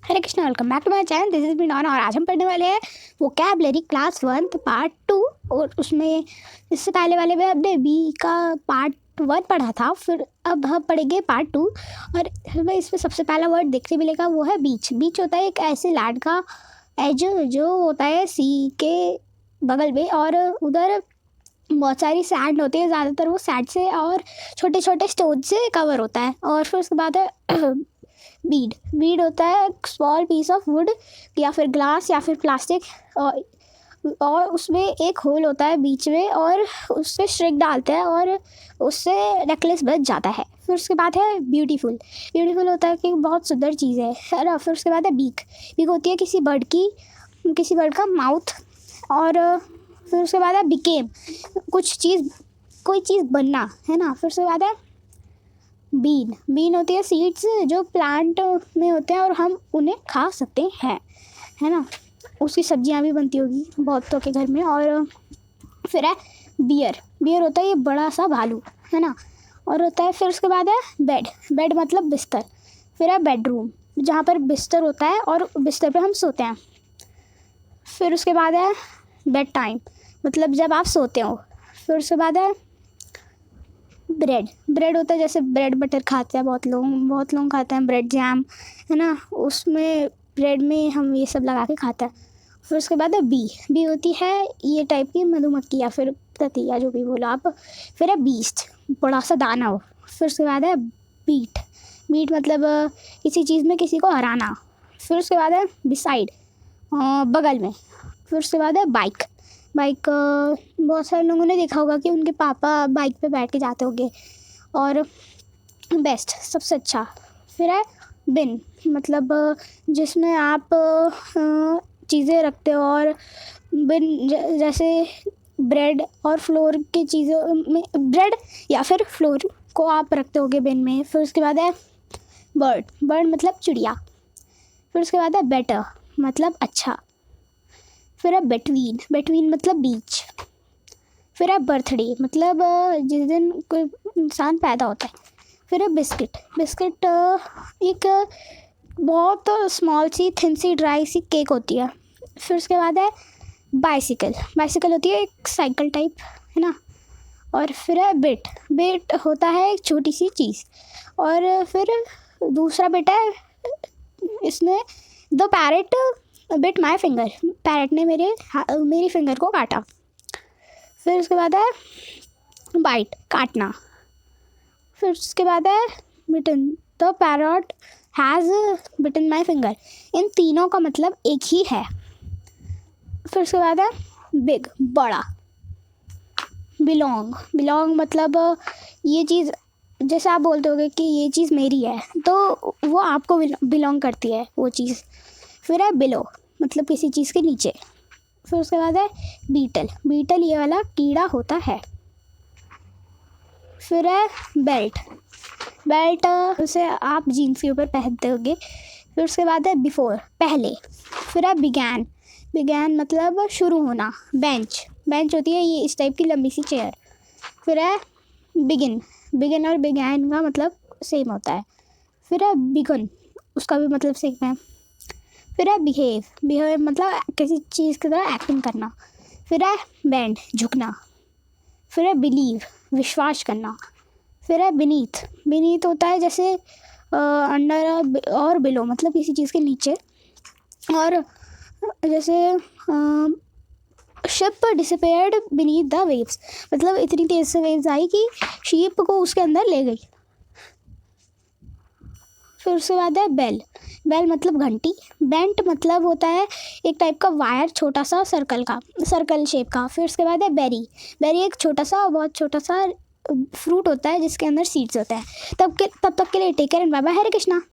Hare Krishna, welcome back to my channel. This is Binon और आज हम पढ़ने वाले हैं वोकैबुलरी क्लास 1 पार्ट 2। और उसमें इससे पहले वाले में हमने बी का पार्ट 1 पढ़ा था, फिर अब हम पढ़ेंगे पार्ट 2। और हमें इसमें सबसे पहला वर्ड देखने मिलेगा, वो है बीच। बीच होता है एक ऐसे लैंड का एज जो होता है सी के बगल में, और उधर बहुत सारी सैंड होती है, ज़्यादातर वो सैंड से और छोटे छोटे स्टोन से कवर होता है। और फिर उसके बाद है बीड। बीड होता है स्मॉल पीस ऑफ वुड या फिर ग्लास या फिर प्लास्टिक, और उसमें एक होल होता है बीच में, और उससे स्ट्रिक डालते हैं और उससे नेकलेस बच जाता है। फिर उसके बाद है ब्यूटीफुल। ब्यूटीफुल होता है कि बहुत सुंदर चीज़ है ना। फिर उसके बाद है बीक। बीक होती है किसी बर्ड का माउथ। और फिर उसके बाद है बिकेम, कोई चीज़ बनना, है ना। फिर उसके बाद है बीन। बीन होती है सीड्स जो प्लांट में होते हैं और हम उन्हें खा सकते हैं, है ना। उसकी सब्जियां भी बनती होगी बहुतों के घर में। और फिर है बियर। बियर होता है ये बड़ा सा भालू, है ना। और होता है फिर उसके बाद है बेड। बेड मतलब बिस्तर। फिर है बेडरूम, जहाँ पर बिस्तर होता है और बिस्तर पे हम सोते हैं। फिर उसके बाद है बेड टाइम, मतलब जब आप सोते हो। फिर उसके बाद है ब्रेड। ब्रेड होता है जैसे ब्रेड बटर खाते हैं बहुत लोग खाते हैं ब्रेड जैम, है ना। उसमें ब्रेड में हम ये सब लगा के खाते हैं। फिर उसके बाद है बी। बी होती है ये टाइप की मधुमक्खी या फिर तती या जो भी बोलो आप। फिर है बीस्ट, बड़ा सा दानव। फिर उसके बाद है बीट। बीट मतलब किसी चीज़ में किसी को हराना। फिर उसके बाद है बिसाइड, बगल में। फिर उसके बाद है बाइक। बाइक बहुत सारे लोगों ने देखा होगा कि उनके पापा बाइक पे बैठ के जाते होंगे। और बेस्ट, सबसे अच्छा। फिर है बिन, मतलब जिसमें आप चीज़ें रखते हो। और बिन जैसे ब्रेड और फ्लोर की चीज़ों में, ब्रेड या फिर फ्लोर को आप रखते होगे बिन में। फिर उसके बाद है बर्ड। बर्ड मतलब चिड़िया। फिर उसके बाद है बेटर, मतलब अच्छा। फिर है बिटवीन। बिटवीन मतलब बीच। फिर है बर्थडे, मतलब जिस दिन कोई इंसान पैदा होता है। फिर है बिस्किट। बिस्किट एक बहुत स्मॉल सी थिन सी ड्राई सी केक होती है। फिर उसके बाद है बाइसिकल। बाइसिकल होती है एक साइकिल टाइप, है ना। और फिर है बिट। बिट होता है एक छोटी सी चीज़। और फिर दूसरा बिट है इसमें the parrot bit my finger. Parrot ने मेरी फिंगर को काटा। फिर उसके बाद है बाइट, काटना। फिर उसके बाद है bitten. The parrot has bitten my finger. इन तीनों का मतलब एक ही है। फिर उसके बाद है बिग, बड़ा। बिलोंग। बिलोंग मतलब ये चीज़, जैसे आप बोलते होगे कि ये चीज़ मेरी है, तो वो आपको बिलोंग करती है वो चीज़। फिर है बिलो, मतलब किसी चीज़ के नीचे। फिर उसके बाद है बीटल। बीटल ये वाला कीड़ा होता है। फिर है बेल्ट। बेल्ट उसे आप जीन्स के ऊपर पहनते होगे। फिर उसके बाद है बिफोर, पहले। फिर है बिगैन। बिगैन मतलब शुरू होना। बेंच। बेंच होती है ये इस टाइप की लंबी सी चेयर। फिर है बिगिन। बिगिन और बिगैन का मतलब सेम होता है। फिर है बिगन, उसका भी मतलब सेम है। फिर है बिहेव। बिहेव मतलब किसी चीज़ की तरह एक्टिंग करना। फिर है बेंड, झुकना। फिर है बिलीव, विश्वास करना। फिर है बीनीथ। बीनीथ होता है जैसे अंडर और बिलो, मतलब किसी चीज़ के नीचे। और जैसे ship disappeared beneath the waves, मतलब इतनी तेज़ से वेव्स आई कि शिप को उसके अंदर ले गई। फिर उसके बाद है बेल। बेल मतलब घंटी। बेंट मतलब होता है एक टाइप का वायर, छोटा सा सर्कल शेप का। फिर उसके बाद है बेरी। बेरी एक बहुत छोटा सा फ्रूट होता है जिसके अंदर सीड्स होते हैं। तब तक के लिए take care and bye bye. Hare Krishna.